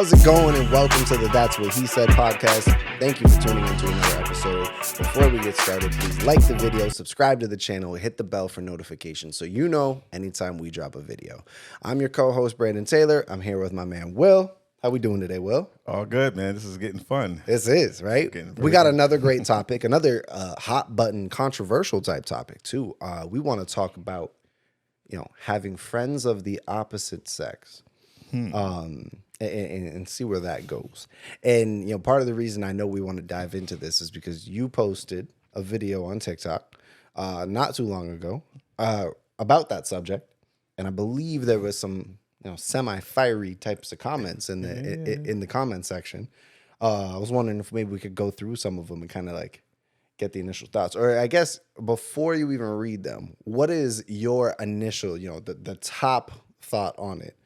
How's it going? And welcome to the That's What He Said podcast. Thank you for tuning into another episode. Before we get started, please like the video, subscribe to the channel, hit the bell for notifications so you know anytime we drop a video. I'm your co-host, Brandon Taylor. I'm here with my man, Will. How we doing today, Will? All good, man. This is getting fun. This is, right? We got another great topic, another hot button, controversial type topic, too. We want to talk about, having friends of the opposite sex. And see where that goes. And, part of the reason I know we want to dive into this is because you posted a video on TikTok not too long ago about that subject. And I believe there was some, semi-fiery types of comments in the comment section. I was wondering if maybe we could go through some of them and kind of like get the initial thoughts. Or I guess before you even read them, what is your initial, the top thought on it?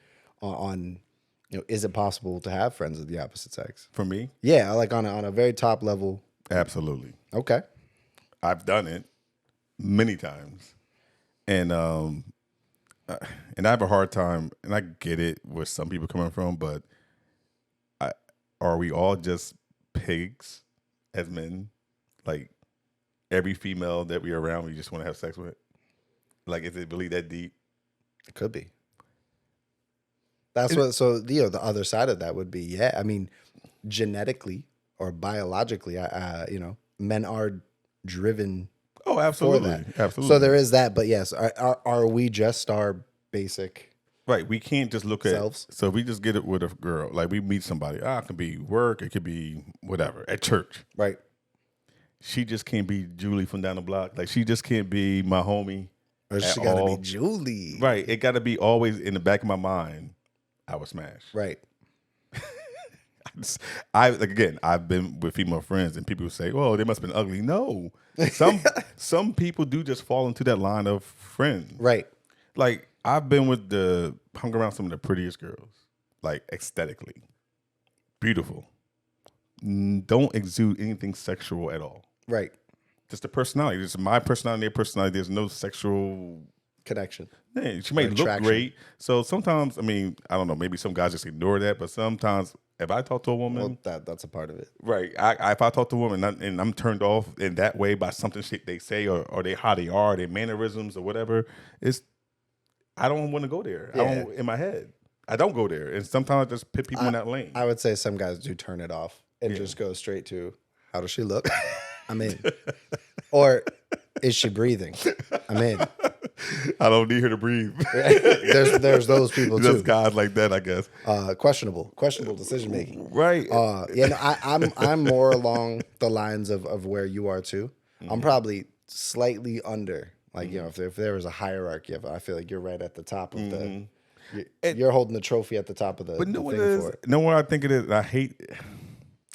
On is it possible to have friends of the opposite sex? For me? Yeah, like on a very top level. Absolutely. Okay. I've done it many times. And I have a hard time, and I get it where some people coming from, but are we all just pigs as men? Like every female that we're around, we just want to have sex with? Like, is it really that deep? It could be. That's what. So the other side of that would be, yeah. I mean, genetically or biologically, men are driven. Oh, absolutely, for that. Absolutely. So there is that, but yes, are we just our basic? Right, we can't just look selves? So if we just get it with a girl, like we meet somebody. It could be work, it could be whatever at church. Right. She just can't be Julie from down the block. Like she just can't be my homie. Or she gotta be Julie. Right. It gotta be always in the back of my mind. I would smash. Right. I've been with female friends and people say, "Oh, they must have been ugly." No, some people do just fall into that line of friend. Right. Like I've hung around some of the prettiest girls, like aesthetically beautiful. Don't exude anything sexual at all. Right. Just the personality. Just my personality, their personality. There's no sexual connection. Yeah, she may look great. So sometimes, I don't know, maybe some guys just ignore that. But sometimes if I talk to a woman. Well, that's a part of it. Right. If I talk to a woman and I'm turned off in that way by something they say or how they are, their mannerisms or whatever, I don't want to go there. Yeah. I don't, in my head. I don't go there. And sometimes I just put people in that lane. I would say some guys do turn it off and just go straight to, how does she look? I'm in. Or is she breathing? I'm in. I don't need her to breathe. There's those people too. There's guys like that, I guess. Questionable decision making. Right. I'm more along the lines of where you are too. Mm-hmm. I'm probably slightly under. Like if there was a hierarchy, I feel like you're right at the top of the. You're holding the trophy at the top of the. But no one I think it is. I hate.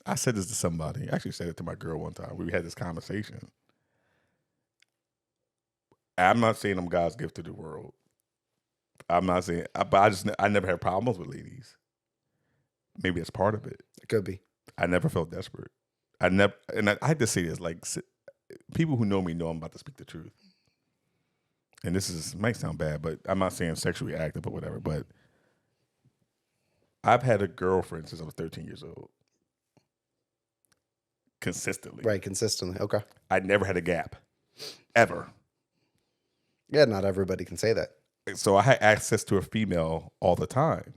I said this to somebody. I actually said it to my girl one time. We had this conversation. I'm not saying I'm God's gift to the world. I'm not saying, but I never had problems with ladies. Maybe that's part of it. It could be. I never felt desperate. And I had to say this, like people who know me know I'm about to speak the truth. And might sound bad, but I'm not saying sexually active or whatever, but I've had a girlfriend since I was 13 years old. Consistently. Right, consistently. Okay. I never had a gap. Ever. Yeah, not everybody can say that. So I had access to a female all the time.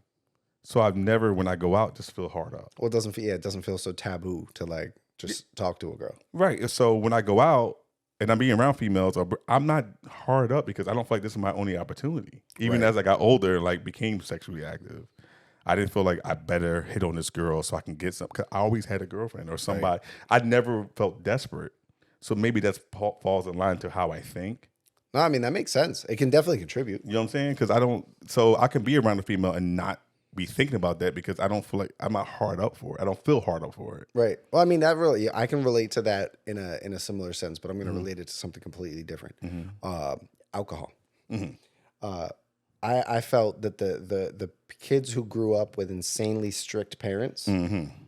So I've never, when I go out, just feel hard up. Well, it doesn't feel so taboo to like just talk to a girl. Right. So when I go out and I'm being around females, I'm not hard up because I don't feel like this is my only opportunity. Even as I got older and like became sexually active, I didn't feel like I better hit on this girl so I can get some. Cause I always had a girlfriend or somebody. Right. I never felt desperate. So maybe that falls in line to how I think. No, I mean, that makes sense. It can definitely contribute. You know what I'm saying? Because I can be around a female and not be thinking about that because I don't feel like I'm not hard up for it. I don't feel hard up for it. Right. Well, I mean, I can relate to that in a similar sense, but I'm going to relate it to something completely different. Mm-hmm. Alcohol. Mm-hmm. I felt that the kids who grew up with insanely strict parents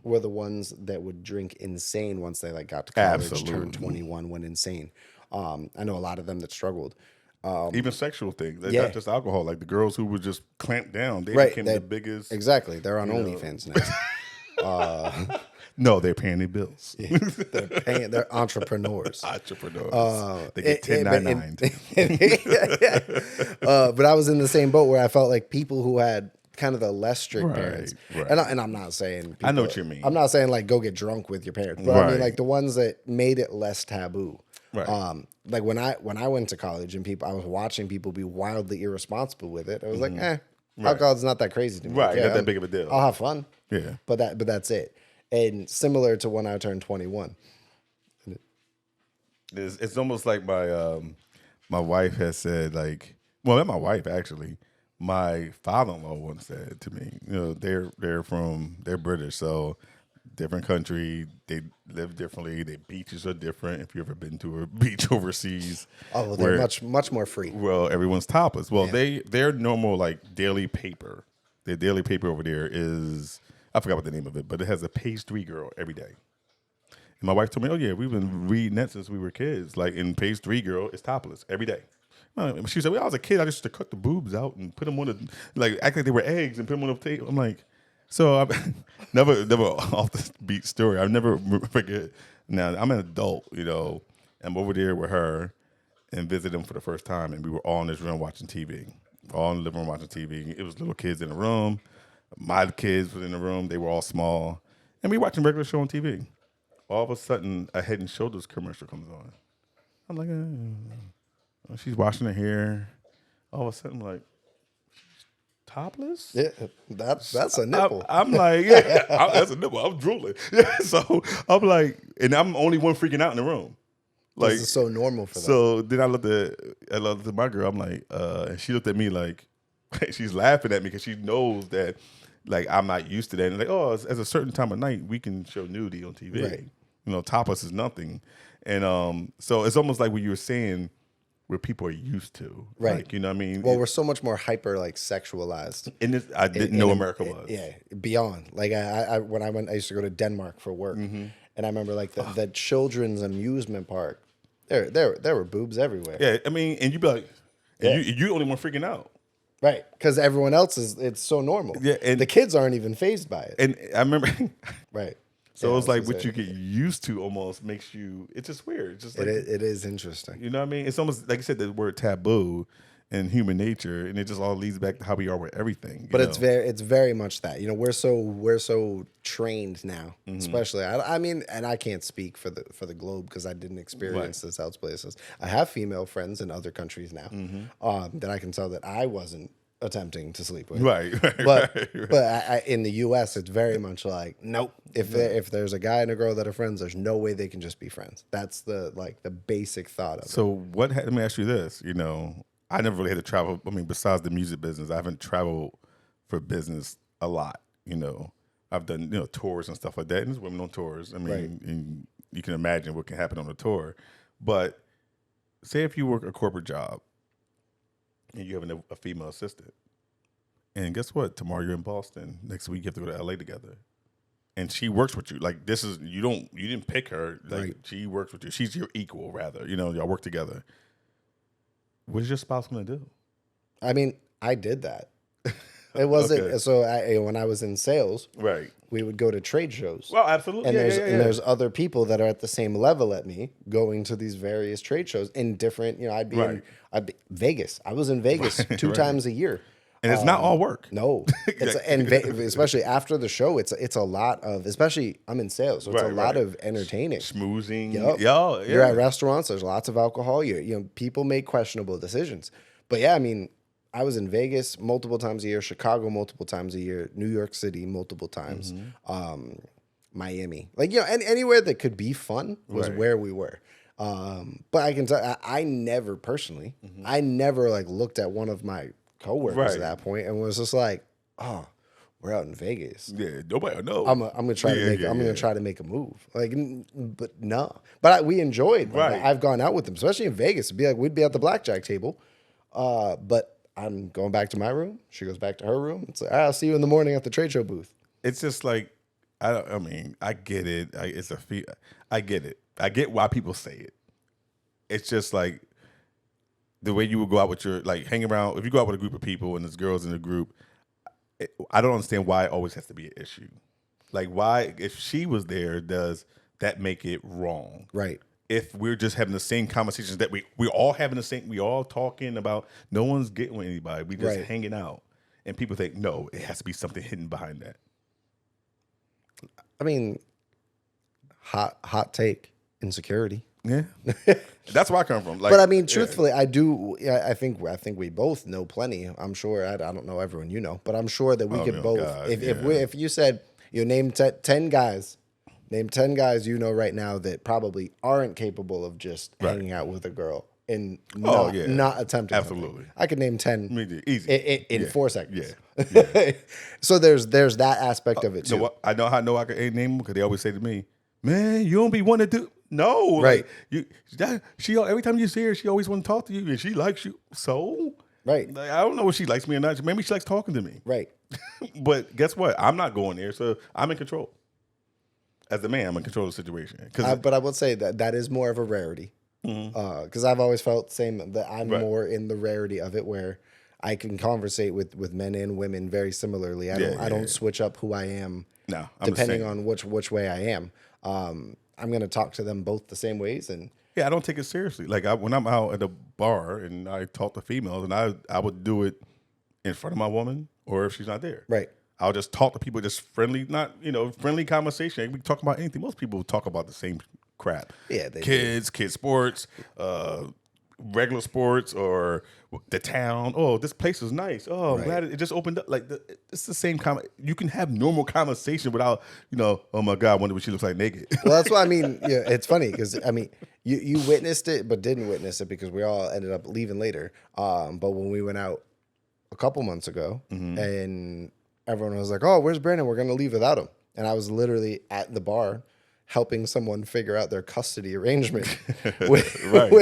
were the ones that would drink insane once they got to college, turned 21, went insane. I know a lot of them that struggled. Even sexual things, yeah. not just alcohol. Like the girls who were just clamped down, they Right, became they- the biggest. Exactly. They're on OnlyFans now. No, they're paying their bills. They're entrepreneurs. Entrepreneurs. They get But 1099. but I was in the same boat where I felt like people who had kind of the less strict Right, parents, right. and I'm not saying I know what you mean. I'm not saying like go get drunk with your parents, but I mean Right. like the ones that made it less taboo. Right. Like when I went to college and I was watching people be wildly irresponsible with it. I was like, alcohol's not that crazy to me. Right, Yeah, not that big of a deal. I'll have fun. Yeah. But that's it. And similar to when I turned 21. It's almost like my wife has said, like, well, not my wife actually. My father-in-law once said to me, you know, they're British, so different country, they live differently, their beaches are different. If you've ever been to a beach overseas, Oh, they're much more free. well, everyone's topless. Well, their normal like daily paper, their daily paper over there is, I forgot what the name of it, but it has a page 3 girl every day. And my wife told me, oh yeah, we've been reading that since we were kids. Like in page 3 girl is topless every day. She said, well, I was a kid, I used to cut the boobs out and put them on the, like act like they were eggs and put them on the table. I'm like, so I've never off the beat story. I've never forget. Now I'm an adult, you know. I'm over there with her and visited them for the first time, and we were all in this room watching TV, all in the living room watching TV. It was little kids in the room. My kids were in the room. They were all small, and we watching regular show on TV. All of a sudden, a Head and Shoulders commercial comes on. I'm like, she's washing her hair. All of a sudden, I'm like, topless? Yeah, that's a nipple. I'm like, yeah, that's a nipple. I'm drooling. Yeah, so I'm like, and I'm the only one freaking out in the room. Like, This is so normal for them. so then I looked at my girl. I'm like, and she looked at me like, she's laughing at me because she knows that, like, I'm not used to that. And like, oh, at a certain time of night, we can show nudity on TV. Right. You know, topless is nothing. And so it's almost like what you were saying, where people are used to, Right. Like, you know what I mean? Well, we're so much more hyper like sexualized. And this, I didn't know America was. Yeah, beyond. Like I when I went, I used to go to Denmark for work, and I remember like the children's amusement park. There were boobs everywhere. Yeah, I mean, and you be like, and you the only one freaking out. Right, because everyone else it's so normal. Yeah, and the kids aren't even fazed by it. And I remember, Right. so Yeah, it's I was like gonna what say. you get used to almost makes you. It's just weird. It's just like It is interesting. you know what I mean. It's almost like you said the word taboo and human nature, and it just all leads back to how we are with everything. you But know? it's very much that, you know, we're so trained now, especially. I mean, and I can't speak for the globe because I didn't experience this else places. I have female friends in other countries now that I can tell that I wasn't attempting to sleep with. right, But right. but in the U.S. it's very much like nope. If there's a guy and a girl that are friends, there's no way they can just be friends. That's the basic thought of it. So what? Let me ask you this. You know, I never really had to travel. I mean, besides the music business, I haven't traveled for business a lot. You know, I've done tours and stuff like that, and there's women on tours. I mean, Right. and you can imagine what can happen on a tour. But say if you work a corporate job and you have a female assistant, and guess what? Tomorrow you're in Boston. Next week you have to go to LA together. And she works with you. Like this is you didn't pick her. Like Right. she works with you. She's your equal, rather. You know, y'all work together. What is your spouse gonna do? I mean, I did that. It wasn't Okay. so. When I was in sales, Right. we would go to trade shows. Well, absolutely. And Yeah, and there's other people that are at the same level at me going to these various trade shows in different. I'd be Vegas. I was in Vegas two times a year. and it's not all work. No, especially after the show, it's a lot of. Especially I'm in sales, so it's a Right, lot right. of entertaining. Schmoozing. Yup. Yeah. You're at restaurants. There's lots of alcohol. People make questionable decisions. But yeah, I mean, I was in Vegas multiple times a year, Chicago multiple times a year, New York City multiple times, Miami. Like anywhere that could be fun was Right. where we were. But I can tell I never personally, I never like looked at one of my coworkers Right. at that point and was just like, oh, we're out in Vegas. Yeah. Nobody will know. I'm gonna try to make. I'm gonna try to make a move. Like, but no. But we enjoyed. Like, Right. I've gone out with them, especially in Vegas. It'd be like we'd be at the blackjack table. But I'm going back to my room. She goes back to her room. It's like, all right, I'll see you in the morning at the trade show booth. It's just like I mean, I get it. I get it. I get why people say it. It's just like the way you would go out with your like hang around. If you go out with a group of people and there's girls in the group, I don't understand why it always has to be an issue. Like why, if she was there, does that make it wrong? Right. If we're just having the same conversations that we're all having the same, we all talking about, no one's getting with anybody. We just Right. hanging out, and people think no, it has to be something hidden behind that. I mean, hot take, insecurity. Yeah, that's where I come from. Like, But I mean, truthfully, I do. Yeah, I think we both know plenty. I'm sure. I don't know everyone you know, but I'm sure that we Oh, could no, both. God, If you said you name 10 guys, name 10 guys you know right now that probably aren't capable of just hanging out with a girl and not attempting. Absolutely. something. I could name 10 easy in 4 seconds. Yeah. So there's that aspect of it too. So what, I know how I know I can name them because they always say to me, "Man, you don't be wanting to do." No, Right. Like, she every time you see her, she always want to talk to you, and she likes you. So, Right. like, I don't know if she likes me or not. Maybe she likes talking to me. Right. But guess what? I'm not going there, so I'm in control. As the man, I'm in control of the situation. But I would say that is more of a rarity. Because I've always felt the same, that I'm Right. more in the rarity of it, where I can conversate with men and women very similarly. I don't switch up who I am No, I'm the depending same. on which way I am. I'm going to talk to them both the same ways, and Yeah, I don't take it seriously. Like when I'm out at a bar and I talk to females, and I would do it in front of my woman, or if she's not there. right, I'll just talk to people, just friendly, not friendly conversation. We can talk about anything. Most people talk about the same crap. Yeah, they do. kids sports, regular sports, or the town. Oh, this place is nice. Oh, I'm glad it just opened up. Like it's the same you can have normal conversation without oh my God, I wonder what she looks like naked. Well, that's why I mean. Yeah, it's funny because I mean, you witnessed it, but didn't witness it because we all ended up leaving later. But when we went out a couple months ago, and everyone was like, "Oh, where's Brandon? We're gonna leave without him." And I was literally at the bar helping someone figure out their custody arrangement with, Right,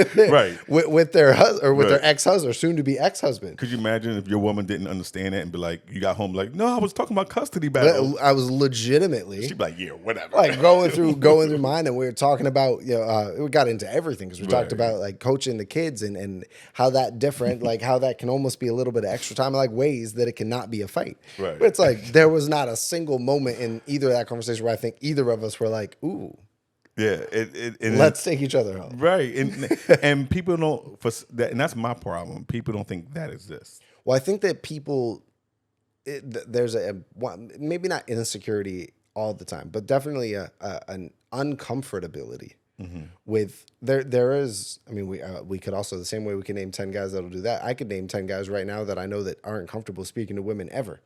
with their husband or with their Right. ex-husband or soon to be ex-husband. Could you imagine if your woman didn't understand that and be like, you got home like, no, I was talking about custody battle. I was legitimately She'd be like, yeah, whatever. like going through mine, and we were talking about we got into everything because we talked Right. about like coaching the kids and how that different, like how that can almost be a little bit of extra time, like ways that it cannot be a fight. Right. But it's like there was not a single moment in either of that conversation where I think either of us were like, "Ooh, Yeah, let's take each other home." right, and people don't and that's my problem. People don't think that exists. Well, I think that people, there's maybe not insecurity all the time, but definitely an uncomfortability with there is. I mean, we could also, the same way we can name 10 guys that'll do that. I could name 10 guys right now that I know that aren't comfortable speaking to women ever.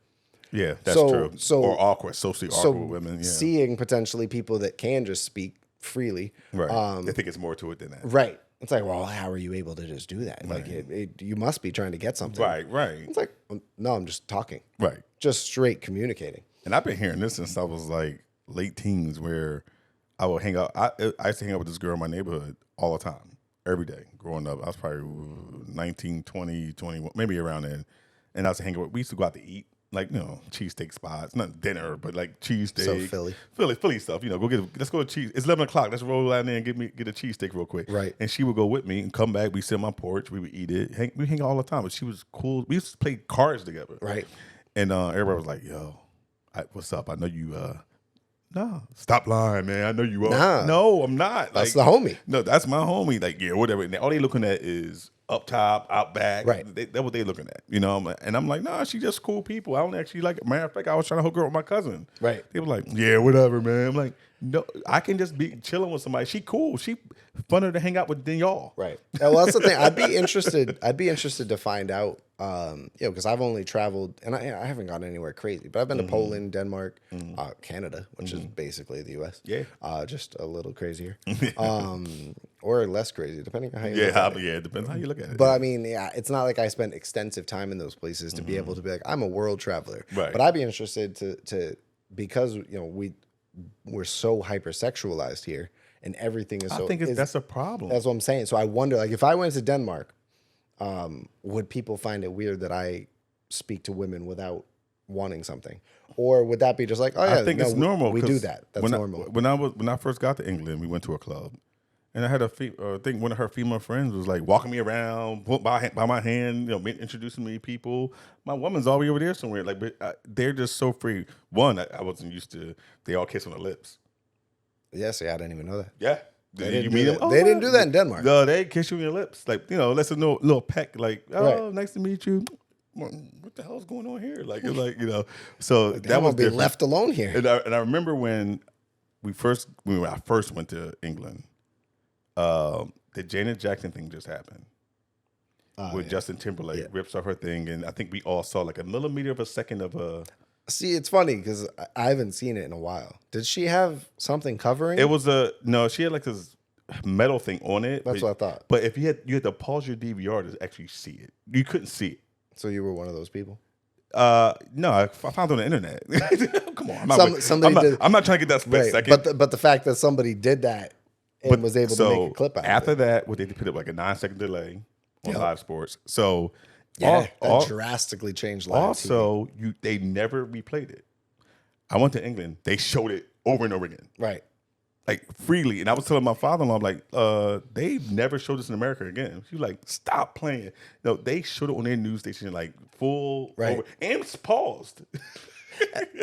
Yeah, that's So- true. so- or awkward, socially So awkward with women. Yeah, seeing potentially people that can just speak freely, right. They think it's more to it than that. right? It's like, well, how are you able to just do that? Like, you must be trying to get something, Right. It's like, no, I'm just talking, Right. just straight communicating. And I've been hearing this since I was like late teens, where I would hang out. I used to hang out with this girl in my neighborhood all the time, every day. Growing up, I was probably 19, 20, 21, maybe around then. And I used to hang out. We used to go out to eat, like cheesesteak spots, not dinner, but like cheesesteak. So Philly stuff. Let's go to cheese. It's 11 o'clock. Let's roll out there and get a cheesesteak real quick. Right. And she would go with me and come back. We sit on my porch. We would eat it. We hang out all the time. But she was cool. We used to play cards together. Right. And everybody was like, "Yo, what's up? I know you. No, stop lying, man. I know you are. Nah. No, I'm not. That's the homie. No, that's my homie. Like, yeah, whatever. And all they looking at is up top, out back. Right. That's what they looking at. And I'm like, nah, she just cool people. I don't actually like it. Matter of fact, I was trying to hook her up with my cousin. Right. They were like, yeah, whatever, man. I'm like, no, I can just be chilling with somebody. She cool. She funner to hang out with than y'all. Right. Well, that's the thing. I'd be interested to find out, because I've only traveled, and I haven't gone anywhere crazy, but I've been to Poland, Denmark, Canada, which is basically the U.S. Yeah. Just a little crazier, or less crazy, depending on how you look at it. Yeah, it depends how you look at it. But I mean, yeah, it's not like I spent extensive time in those places to be able to be like, I'm a world traveler. Right. But I'd be interested to because we're so hypersexualized here, and everything is so. I think that's a problem. That's what I'm saying. So I wonder, like, if I went to Denmark, would people find it weird that I speak to women without wanting something, or would that be just like, oh yeah, I think it's normal. We 'cause do that. That's normal. When I first got to England, we went to a club, And I had I think one of her female friends was like walking me around, by my hand, introducing me to people. My woman's all the way over there somewhere. Like, but they're just so free. One, I wasn't used to. They all kiss on the lips. Yes, yeah, I didn't even know that. Yeah, They you didn't meet do them. that. They didn't do that in Denmark. No, they kiss you on your lips. Like, let's a little peck. Like, oh, Right. nice to meet you. What the hell's going on here? Like, it's like So Like, that I was won't be different. left alone here. And I remember when I first went to England, the Janet Jackson thing just happened. With Justin Timberlake rips off her thing, and I think we all saw like a millimeter of a second of a. See, it's funny because I haven't seen it in a while. Did she have something covering? It was she had like this metal thing on it. That's what I thought. But if you had to pause your DVR to actually see it, you couldn't see it. So you were one of those people. No, I found it on the internet. Come on, I'm not trying to get that split second. But the fact that somebody did that and was able to make a clip out after of it. that, what they put up like a 9-second delay on live sports. So that drastically changed live also, TV. They never replayed it. I went to England. They showed it over and over again. Right. Like freely. And I was telling my father-in-law, I'm like, they've never showed this in America again. She was like, stop playing. No, they showed it on their news station like full over, and it's paused.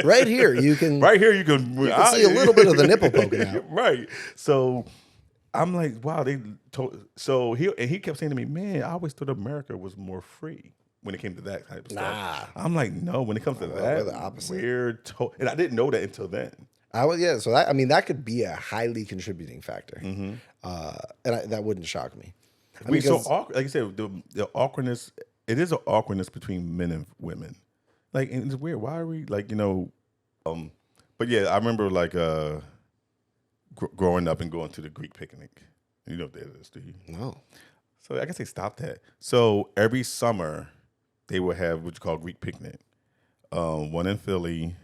Right here, you can see a little bit of the nipple poking out. Right. So I'm like, wow, he kept saying to me, man, I always thought America was more free when it came to that type of stuff. I'm like, no, when it comes to that, we're the opposite. And I didn't know that until then. So that could be a highly contributing factor, and that wouldn't shock me. So awkward, like I said, the awkwardness. It is an awkwardness between men and women. Like, and it's weird. Why are we like But yeah, I remember like growing up and going to the Greek picnic. You know what that is, do you? No. So I guess they stopped that. So every summer they would have what you call Greek picnic. One in Philly.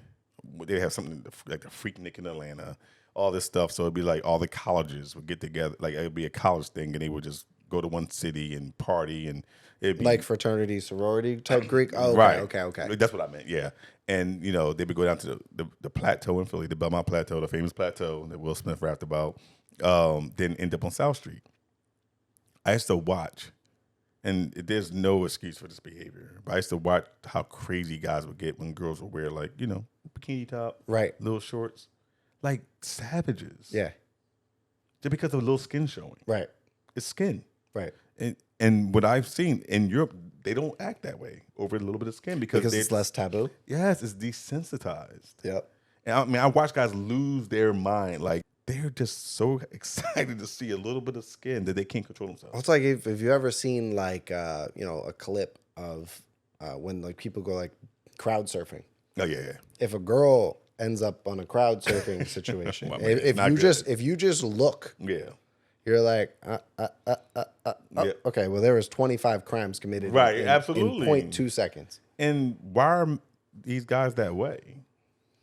They have something like the Freaknik in Atlanta, all this stuff. So it'd be like all the colleges would get together. Like it'd be a college thing, and they would just go to one city and party, and it'd be like fraternity, sorority type Greek. Oh, okay, right. Okay. That's what I meant. Yeah, and they would go down to the plateau in Philly, the Belmont Plateau, the famous plateau that Will Smith rapped about. Then end up on South Street. I used to watch. And there's no excuse for this behavior. But I used to watch how crazy guys would get when girls would wear like, bikini top, right, little shorts, like savages. Yeah. Just because of a little skin showing. Right. It's skin. Right. And what I've seen in Europe, they don't act that way over a little bit of skin because it's less taboo. Yes, it's desensitized. Yep. And I watch guys lose their mind. Like, they're just so excited to see a little bit of skin that they can't control themselves. It's like if you ever seen like a clip of when like people go like crowd surfing. Oh yeah. If a girl ends up on a crowd surfing situation, if you just look, you're like, okay, well there was 25 crimes committed, right? Absolutely, in 0.2 seconds. And why are these guys that way?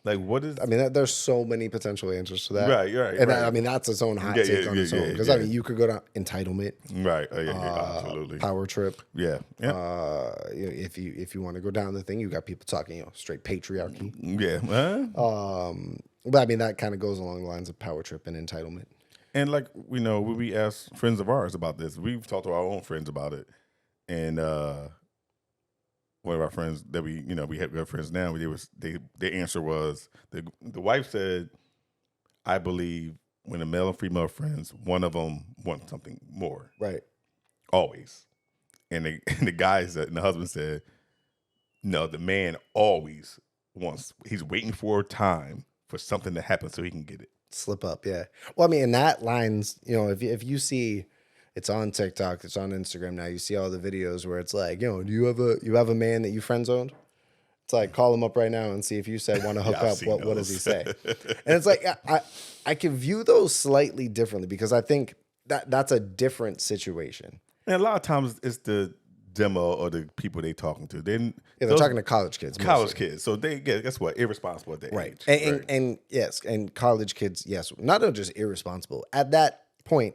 Like, what is? I mean, there's so many potential answers to that. Right. And I mean, that's its own hot take on its own. Because I mean, you could go down entitlement. Right. Absolutely. Power trip. Yeah. If you want to go down the thing, you got people talking, straight patriarchy. Yeah. But I mean, that kind of goes along the lines of power trip and entitlement. And like, when we ask friends of ours about this, we've talked to our own friends about it, and one of our friends that we have friends now. Their answer was the wife said, "I believe when a male and female friends, one of them wants something more, right? Always." And the guy said, and the husband said, "No, the man always wants. He's waiting for a time for something to happen so he can get it." Slip up, yeah. Well, I mean, in that lines, if you see. It's on TikTok. It's on Instagram now. You see all the videos where it's like, do you have a man that you friend zoned? It's like, call him up right now and see if you said want to hook up. What does he say? And it's like I can view those slightly differently because I think that's a different situation. And a lot of times it's the demo or the people they talking to. They're talking to college kids. College kids. So they guess what? Irresponsible at their right. age. And yes, and college kids, yes, not just irresponsible. At that point.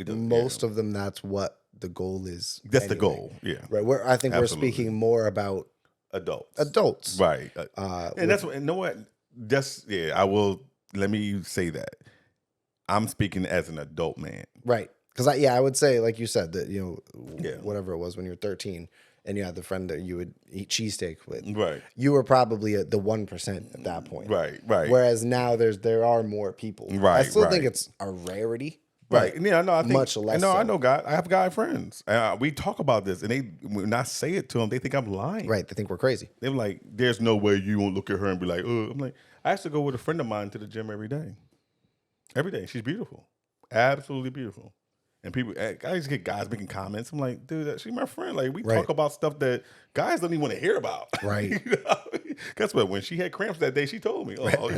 Most of them, that's what the goal is. That's the goal, yeah. Right. I think we're speaking more about adults. Right. And that's what, you know what? I will, let me say that. I'm speaking as an adult man. Right. Because I would say, like you said, that Yeah. whatever it was when you were 13, and you had the friend that you would eat cheesesteak with, Right. you were probably at the 1% at that point. Right. Right. Whereas now there are more people. I Right, still think right. it's a rarity, Right. but Yeah, no, I think much less. No, I so. know I have guy friends. We talk about this, and when I say it to them, they think I'm lying. Right? They think we're crazy. They're like, "There's no way you won't look at her and be like, oh." I'm like, I used to go with a friend of mine to the gym every day. Every day, she's beautiful, absolutely beautiful. And people, I used to get guys making comments. I'm like, dude, she's my friend. Like, we Right. talk about stuff that guys don't even want to hear about. Right. You know? Guess what? When she had cramps that day, she told me. Oh,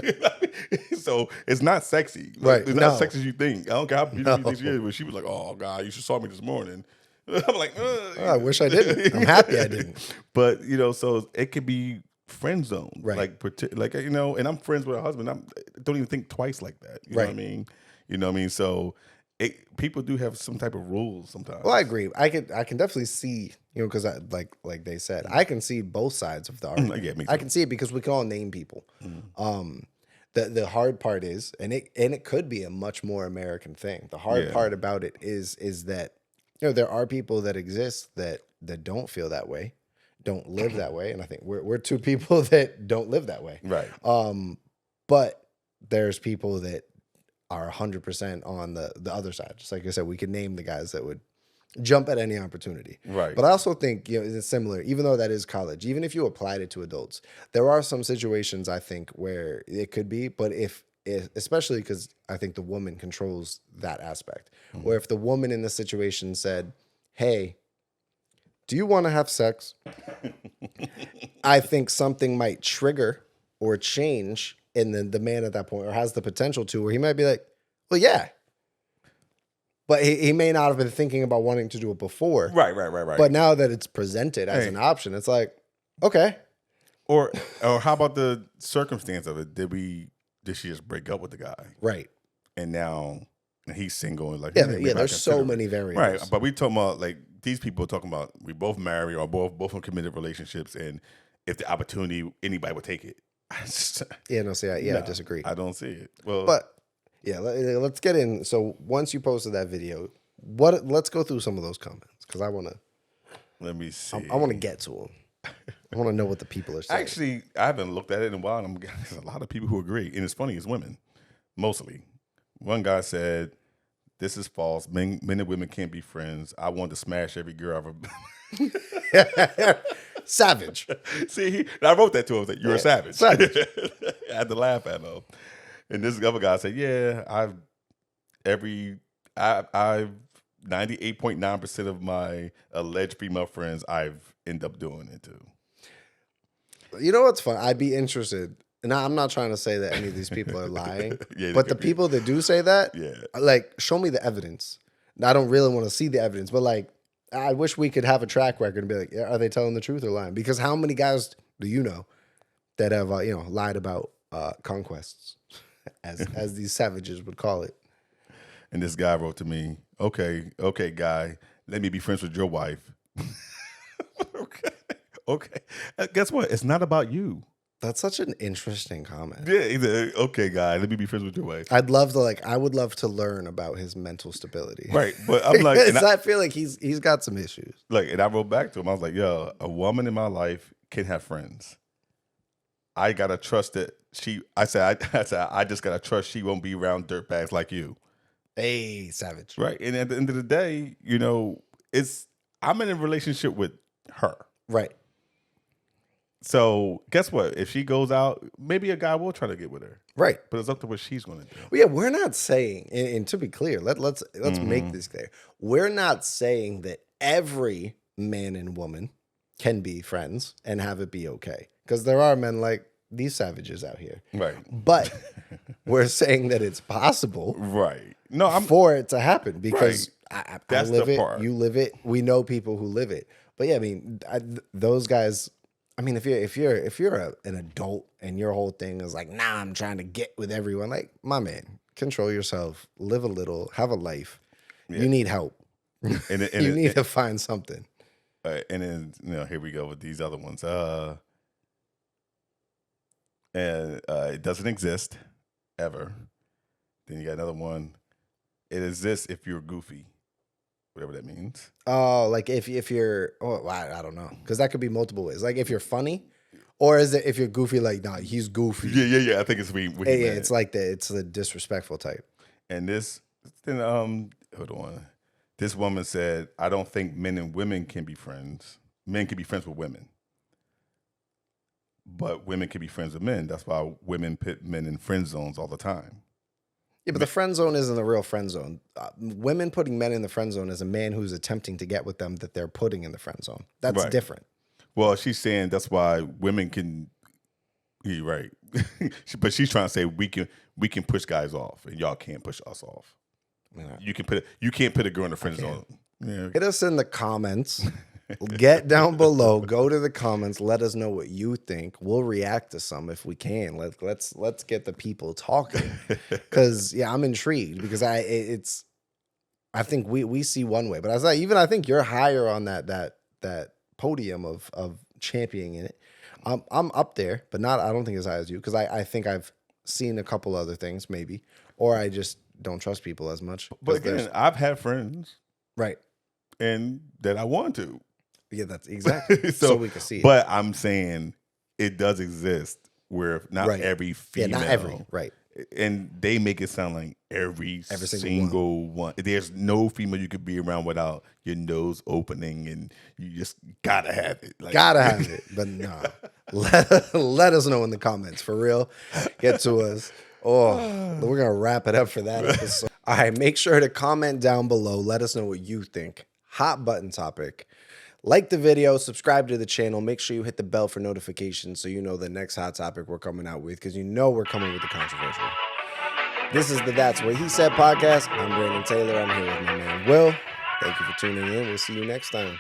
so it's not sexy. Like, Right. It's No. not sexy as you think. I don't care how beautiful you No. think she is. But she was like, oh, God, you should saw me this morning. I'm like, Oh, I wish I didn't. I'm happy I didn't. But, so it could be friend zone. Right. Like, and I'm friends with her husband. I don't even think twice like that. You know what I mean? You know what I mean? So people do have some type of rules sometimes. Well, I agree. I can definitely see, because like they said, I can see both sides of the argument. Yeah, me I too. can see it because we can all name people. The hard part is, and it could be a much more American thing. The hard Yeah. part about it is that there are people that exist that don't feel that way, don't live that way, and I think we're two people that don't live that way. Right. But there's people that are 100% on the other side. Just like I said, we could name the guys that would jump at any opportunity. Right. But I also think, it's similar, even though that is college, even if you applied it to adults, there are some situations I think where it could be, but if especially because I think the woman controls that aspect, where if the woman in the situation said, hey, do you want to have sex? I think something might trigger or change in the man at that point, or has the potential to, where he might be like, well, yeah. But he may not have been thinking about wanting to do it before. Right. But now that it's presented as an option, it's like, okay. Or how about the circumstance of it? Did she just break up with the guy? Right. And now he's single and like, Yeah, maybe I there's so consider it. many variables. Right. But we talking about like these people talking about we both married or both in committed relationships, and if the opportunity anybody would take it. I disagree. I don't see it. Well, But yeah, let's get in. So once you posted that video, let's go through some of those comments, because I want to. let me see. I want to get to them. I want to know what the people are saying. Actually, I haven't looked at it in a while. And there's a lot of people who agree, and it's funny. It's women, mostly. One guy said, "This is false. Men and women can't be friends. I want to smash every girl I've ever." Savage. See, I wrote that to him. I was like, "You're a savage." Savage. I had to laugh at him. And this other guy said, "Yeah, I've 98.9% of my alleged female friends I've end up doing it to." You know what's fun? I'd be interested. And I'm not trying to say that any of these people are lying, Yeah, but the people that do say that, Yeah. like, show me the evidence. I don't really want to see the evidence, but like, I wish we could have a track record and be like, are they telling the truth or lying? Because how many guys do you know that have lied about conquests, as these savages would call it? And this guy wrote to me, okay, guy, let me be friends with your wife. Okay. Guess what? It's not about you. That's such an interesting comment. Yeah, he's like, okay, guy, let me be friends with your wife. I would love to learn about his mental stability. Right. But I'm like, Because I feel like he's got some issues. and I wrote back to him. I was like, yo, a woman in my life can have friends. I gotta trust that I just gotta trust she won't be around dirtbags like you. Hey, savage. Right. And at the end of the day, I'm in a relationship with her. Right. So guess what? If she goes out, maybe a guy will try to get with her. Right. But it's up to what she's going to do. Well, yeah, we're not saying, and to be clear, let's make this clear. We're not saying that every man and woman can be friends and have it be okay, because there are men like these savages out here. Right. But we're saying that it's possible, Right. No, for it to happen, because I That's live the it, part. you live it. We know people who live it. But yeah, I mean, those guys. I mean, if you're an adult and your whole thing is like, nah, I'm trying to get with everyone, like, my man, control yourself, live a little, have a life. Yeah. You need help. And You need to find something. and then here we go with these other ones. It doesn't exist ever. Then you got another one. It exists if you're goofy. whatever that means. Oh, like if you're, oh, I don't know, because that could be multiple ways. Like if you're funny, or is it if you're goofy? Like, nah, he's goofy. Yeah. I think it's what he meant. It's like it's the disrespectful type. And then hold on. This woman said, "I don't think men and women can be friends. Men can be friends with women, but women can be friends with men. That's why women put men in friend zones all the time." Yeah, but the friend zone isn't the real friend zone. Women putting men in the friend zone is a man who's attempting to get with them that they're putting in the friend zone. That's Right. different. Well, she's saying that's why women can. You're right, but she's trying to say we can push guys off, and y'all can't push us off. Yeah. You can't put a girl in the friend zone. Yeah. Hit us in the comments. Get down below. Go to the comments. Let us know what you think. We'll react to some if we can. Let's get the people talking. Because I'm intrigued because I think we see one way, but I think you're higher on that podium of championing it. I'm up there, but not. I don't think as high as you because I think I've seen a couple other things maybe, or I just don't trust people as much. But again, I've had friends, right? And that I want to. Yeah, that's exactly so we can see it. But I'm saying it does exist where not every female, not every, right. And they make it sound like every single one. There's no female you could be around without your nose opening, and you just gotta have it. Like, gotta have it. But no, let us know in the comments for real. Get to us. Oh, we're gonna wrap it up for that episode. All right, make sure to comment down below. Let us know what you think. Hot button topic. Like the video, subscribe to the channel. Make sure you hit the bell for notifications so you know the next hot topic we're coming out with, because you know we're coming with the controversial. This is the That's What He Said podcast. I'm Brandon Taylor. I'm here with my man Will. Thank you for tuning in. We'll see you next time.